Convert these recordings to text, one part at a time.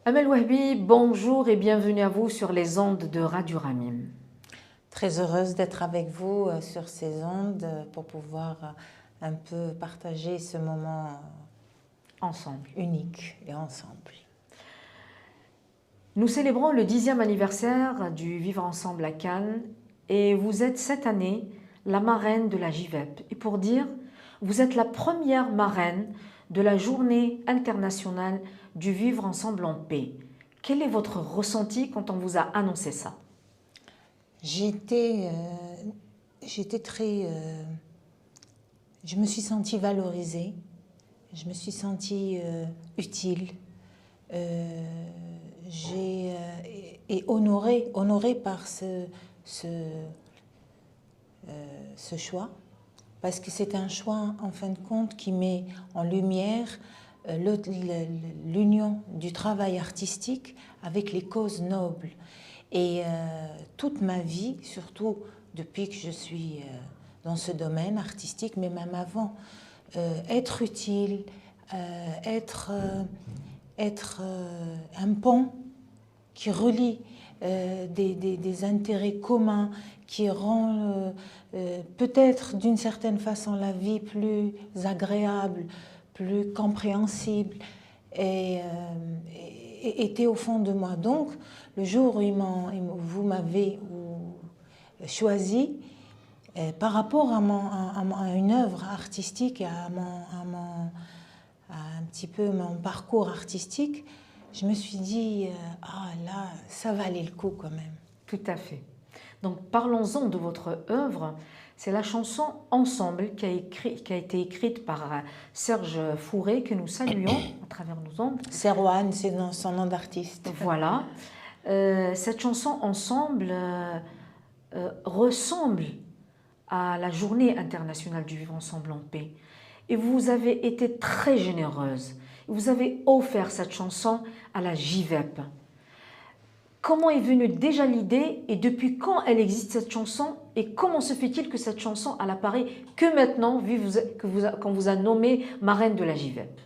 Amel Wahbi, bonjour et bienvenue à vous sur les ondes de Radio Ramim. Très heureuse d'être avec vous sur ces ondes pour pouvoir un peu partager ce moment Ensemble. unique et ensemble. Nous célébrons le 10e anniversaire du Vivre Ensemble à Cannes et vous êtes cette année la marraine de la JVEP. Et pour dire, vous êtes la première marraine de la Journée internationale du Vivre Ensemble en paix. Quel est votre ressenti quand on vous a annoncé ça? J'étais très... je me suis sentie valorisée, je me suis sentie utile et honorée par ce choix, parce que c'est un choix en fin de compte qui met en lumière l'union du travail artistique avec les causes nobles. Et toute ma vie, surtout depuis que je suis dans ce domaine artistique, mais même avant, être utile, être un pont qui relie des intérêts communs, qui rend peut-être d'une certaine façon la vie plus agréable, plus compréhensible, était au fond de moi. Donc, le jour où vous m'avez choisi, par rapport à une œuvre artistique et à un petit peu mon parcours artistique, je me suis dit, ah là, ça valait le coup quand même. Tout à fait. Donc parlons-en de votre œuvre. C'est la chanson Ensemble qui a été écrite par Serge Fourré, que nous saluons à travers nos ondes. Serwan, c'est son nom d'artiste. Voilà. Cette chanson Ensemble ressemble à la Journée internationale du vivre ensemble en paix. Et vous avez été très généreuse. Vous avez offert cette chanson à la JVEP. Comment est venue déjà l'idée et depuis quand elle existe cette chanson et comment se fait-il que cette chanson elle apparaît que maintenant qu'on vous a nommé marraine de la JVEP?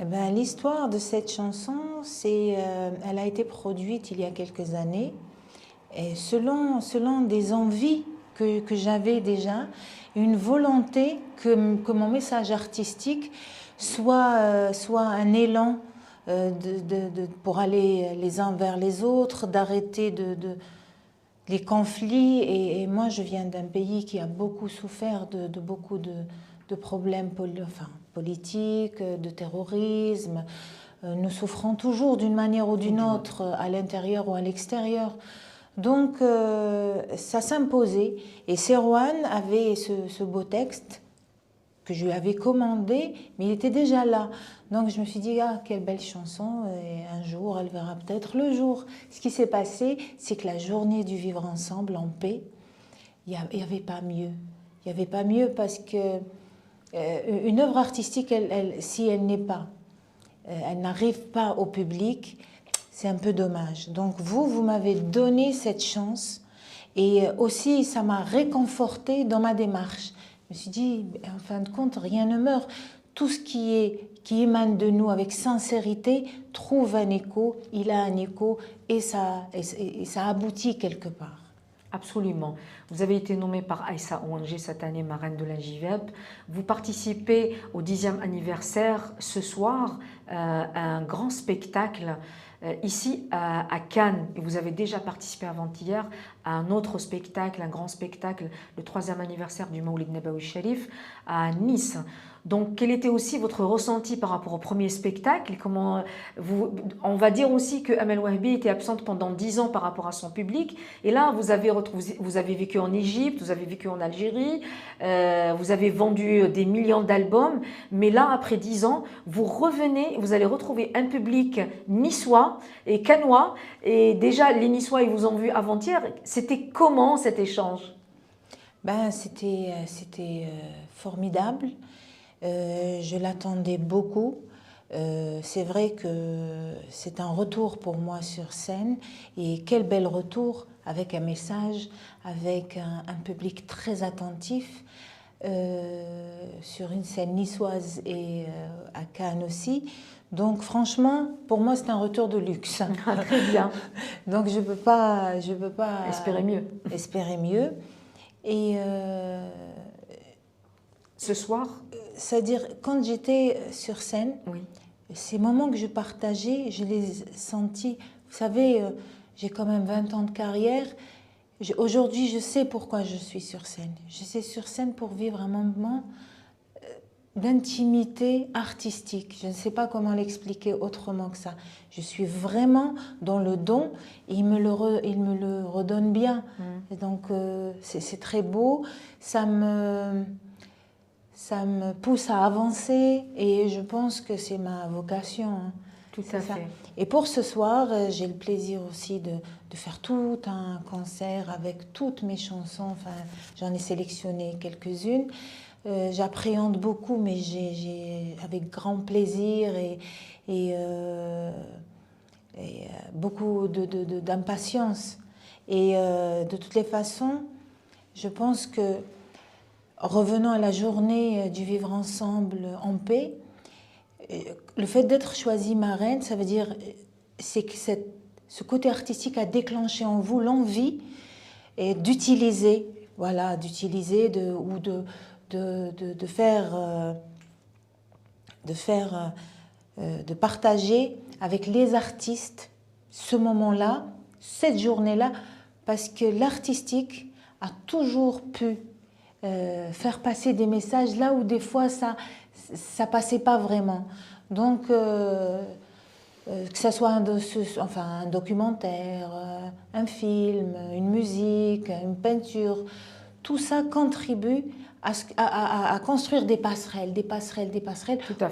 Eh ben, l'histoire de cette chanson, elle a été produite il y a quelques années et selon des envies que j'avais déjà, une volonté que mon message artistique soit un élan pour aller les uns vers les autres, d'arrêter les conflits. Et moi, je viens d'un pays qui a beaucoup souffert de beaucoup de problèmes politiques, de terrorisme. Nous souffrons toujours d'une manière ou d'une autre, à l'intérieur ou à l'extérieur. Donc, ça s'imposait. Et Serwan avait ce beau texte que je lui avais commandé, mais il était déjà là. Donc je me suis dit, ah, quelle belle chanson, et un jour, elle verra peut-être le jour. Ce qui s'est passé, c'est que la journée du vivre ensemble en paix, il n'y avait pas mieux. Il n'y avait pas mieux parce que une œuvre artistique, si elle n'est pas, elle n'arrive pas au public, c'est un peu dommage. Donc vous m'avez donné cette chance et aussi ça m'a réconfortée dans ma démarche. Je me suis dit, en fin de compte, rien ne meurt. Tout ce qui émane de nous avec sincérité trouve un écho, il a un écho et ça aboutit quelque part. Absolument. Vous avez été nommée par Aïssa Ouangé cette année marraine de la JVEP. Vous participez au 10e anniversaire ce soir à un grand spectacle ici à Cannes. Et vous avez déjà participé avant-hier à un autre spectacle, un grand spectacle, le 3e anniversaire du Maoulid Nabawi Sharif à Nice. Donc, quel était aussi votre ressenti par rapport au premier spectacle? On va dire aussi que Amel Wahbi était absente pendant 10 ans par rapport à son public. Et là, vous avez vécu en Égypte, vous avez vécu en Algérie, vous avez vendu des millions d'albums. Mais là, après 10 ans, vous revenez, vous allez retrouver un public niçois et cannois. Et déjà, les Niçois, ils vous ont vu avant-hier. C'était comment cet échange? C'était formidable. Je l'attendais beaucoup. C'est vrai que c'est un retour pour moi sur scène et quel bel retour avec un message, avec un public très attentif sur une scène niçoise et à Cannes aussi. Donc franchement, pour moi, c'est un retour de luxe. Ah, très bien. Donc je peux pas Espérez mieux. espérer mieux. Et Ce soir, c'est-à-dire, quand j'étais sur scène, oui. ces moments que je partageais, je les sentis. Vous savez, j'ai quand même 20 ans de carrière. Aujourd'hui, je sais pourquoi je suis sur scène. Je suis sur scène pour vivre un moment d'intimité artistique. Je ne sais pas comment l'expliquer autrement que ça. Je suis vraiment dans le don et il me le redonne bien. Et donc, c'est très beau. Ça me pousse à avancer et je pense que c'est ma vocation. Tout à fait. Et pour ce soir, j'ai le plaisir aussi de faire tout un concert avec toutes mes chansons. Enfin, j'en ai sélectionné quelques-unes. J'appréhende beaucoup, mais j'ai avec grand plaisir et beaucoup d'impatience. Et de toutes les façons, je pense que revenant à la journée du vivre ensemble en paix, le fait d'être choisie marraine, ça veut dire c'est que ce côté artistique a déclenché en vous l'envie d'utiliser, voilà, ou de partager avec les artistes ce moment-là, cette journée-là, parce que l'artistique a toujours pu faire passer des messages là où des fois ça passait pas vraiment. Donc que ce soit un documentaire, un film, une musique, une peinture, tout ça contribue à construire des passerelles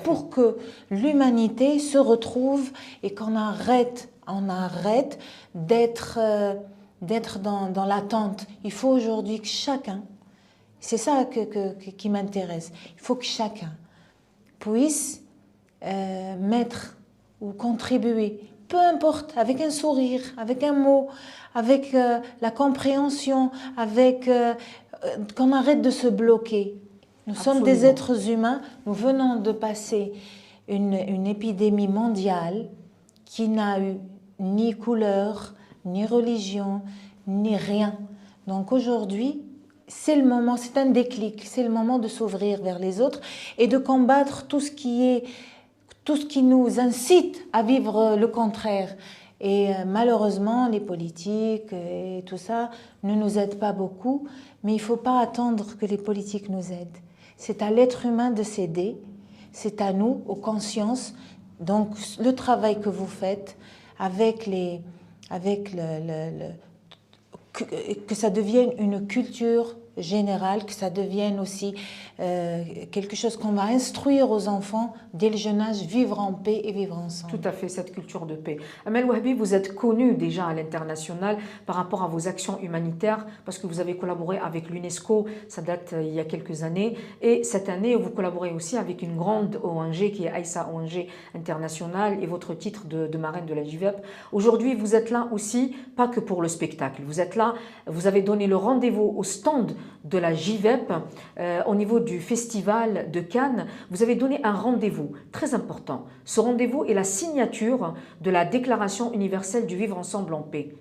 pour que l'humanité se retrouve et qu'on arrête d'être dans l'attente. Il faut aujourd'hui que chacun, c'est ça qui m'intéresse, il faut que chacun puisse mettre ou contribuer, peu importe, avec un sourire, avec un mot, avec la compréhension, avec qu'on arrête de se bloquer. Nous sommes des êtres humains, nous venons de passer une épidémie mondiale qui n'a eu ni couleur, ni religion, ni rien. Donc aujourd'hui, c'est le moment, c'est un déclic, c'est le moment de s'ouvrir vers les autres et de combattre tout ce qui nous incite à vivre le contraire. Et malheureusement, les politiques et tout ça ne nous aident pas beaucoup, mais il ne faut pas attendre que les politiques nous aident. C'est à l'être humain de s'aider, c'est à nous, aux consciences. Donc le travail que vous faites que ça devienne une culture générale, que ça devienne aussi quelque chose qu'on va instruire aux enfants dès le jeune âge, vivre en paix et vivre ensemble. Tout à fait, cette culture de paix. Amel Wahbi, vous êtes connue déjà à l'international par rapport à vos actions humanitaires parce que vous avez collaboré avec l'UNESCO, ça date il y a quelques années, et cette année vous collaborez aussi avec une grande ONG qui est Aïssa ONG International et votre titre de marraine de la JVEP. Aujourd'hui, vous êtes là aussi, pas que pour le spectacle, vous êtes là, vous avez donné le rendez-vous au stand de la JVEP au niveau du festival de Cannes. Vous avez donné un rendez-vous très important. Ce rendez-vous est la signature de la Déclaration universelle du vivre ensemble en paix.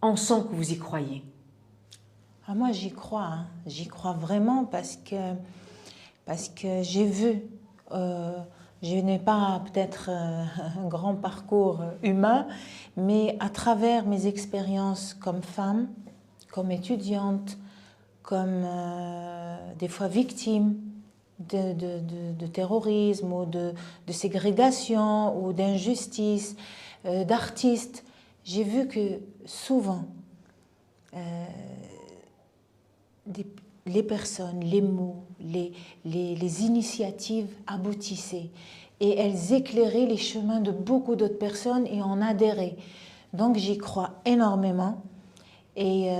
On sent que vous y croyez. Ah, moi j'y crois, hein. J'y crois vraiment parce que j'ai vu, je n'ai pas peut-être un grand parcours humain, mais à travers mes expériences comme femme, comme étudiante, comme des fois victime de terrorisme ou de ségrégation ou d'injustice, d'artistes, j'ai vu que souvent les personnes, les mots, les initiatives aboutissaient et elles éclairaient les chemins de beaucoup d'autres personnes et en adhéraient. Donc j'y crois énormément. Et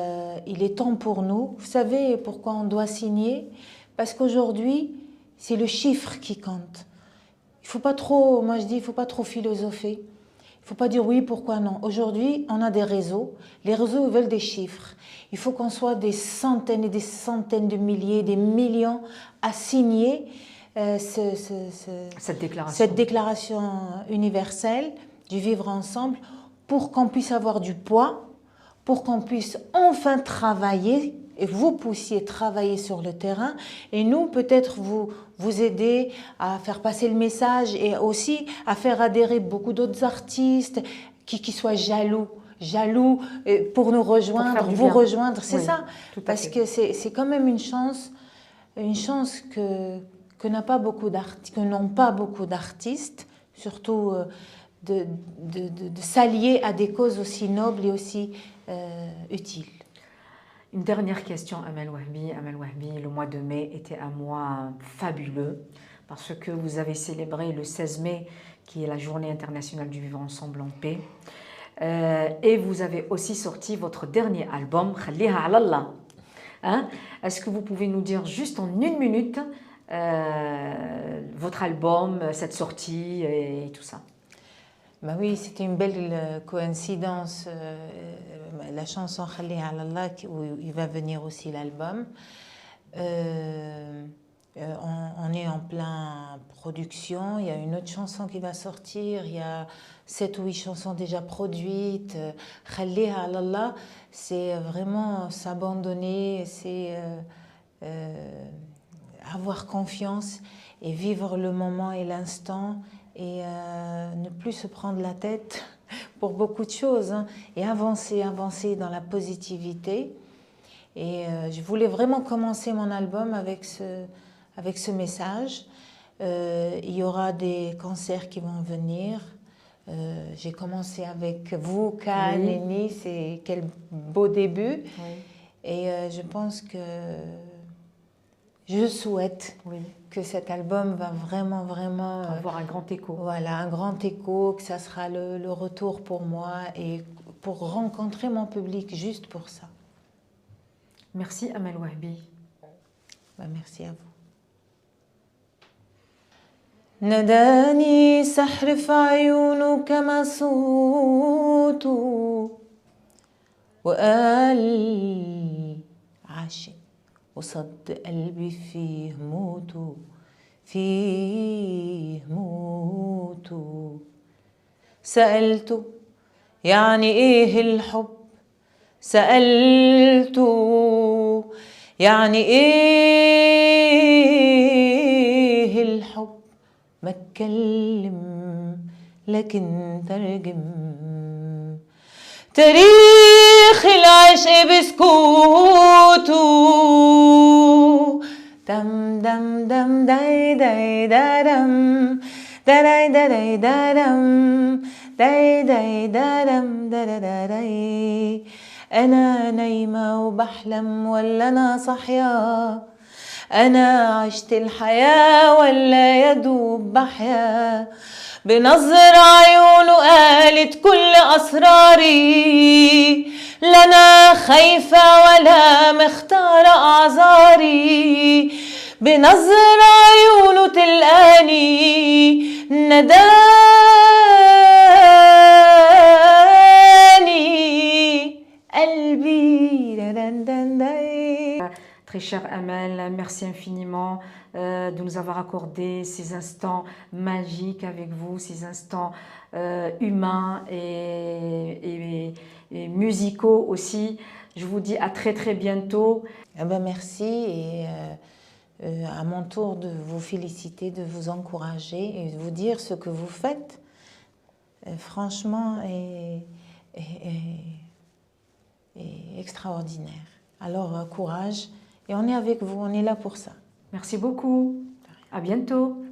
il est temps pour nous. Vous savez pourquoi on doit signer? Parce qu'aujourd'hui, c'est le chiffre qui compte. Il faut pas trop, moi je dis, il ne faut pas trop philosopher. Il ne faut pas dire oui, pourquoi non. Aujourd'hui, on a des réseaux. Les réseaux veulent des chiffres. Il faut qu'on soit des centaines et des centaines de milliers, des millions à signer cette déclaration universelle du vivre ensemble pour qu'on puisse avoir du poids, pour qu'on puisse enfin travailler et vous puissiez travailler sur le terrain et nous peut-être vous aider à faire passer le message et aussi à faire adhérer beaucoup d'autres artistes qui soient jaloux pour nous rejoindre, vous rejoindre, c'est oui, ça, parce que c'est quand même une chance que n'ont pas beaucoup d'artistes, surtout de s'allier à des causes aussi nobles et aussi utiles. Une dernière question, Amel Wahbi. Amel Wahbi, le mois de mai était un mois fabuleux parce que vous avez célébré le 16 mai, qui est la Journée internationale du vivre ensemble en paix. Et vous avez aussi sorti votre dernier album, Khalliha ala Allah. Hein? Est-ce que vous pouvez nous dire juste en 1 minute votre album, cette sortie et tout ça? Ben oui, c'était une belle coïncidence, la chanson Khalliha ala Allah, où il va venir aussi l'album. On est en plein production, il y a une autre chanson qui va sortir, il y a 7 ou 8 chansons déjà produites. Khalliha ala Allah, c'est vraiment s'abandonner, c'est avoir confiance et vivre le moment et l'instant et ne plus se prendre la tête pour beaucoup de choses hein, et avancer dans la positivité. Et je voulais vraiment commencer mon album avec ce message. Il y aura des concerts qui vont venir. J'ai commencé avec vous, Cannes oui. et Nice, et quel beau début. Oui. Et je pense que je souhaite oui. que cet album va vraiment avoir un grand écho. Voilà, un grand écho, que ça sera le retour pour moi et pour rencontrer mon public juste pour ça. Merci Amel Wahbi. Merci à vous. نداني سحر في عيونه كما صوته وقال لي عاشق وصد قلبي فيه موته سألته يعني ايه الحب سألته يعني ايه الحب ما اتكلم لكن ترجم تاريخ العشق بسكوته دم دم دم داي داي دم داي داي دم داي داي دم داي أنا نايمة وبحلم ولا أنا صحية أنا عشت الحياة ولا يدوب بحيا بنظر عيونه قالت كل أسراري لنا خايفة ولا مختارة أعذاري بنظر عيونه تلقاني نداني قلبي دن دن دن. Très chère Amel, merci infiniment de nous avoir accordé ces instants magiques avec vous, ces instants humains et musicaux aussi. Je vous dis à très très bientôt. Merci et à mon tour de vous féliciter, de vous encourager et de vous dire ce que vous faites. Franchement, est extraordinaire. Alors, courage. Et on est avec vous, on est là pour ça. Merci beaucoup. À bientôt.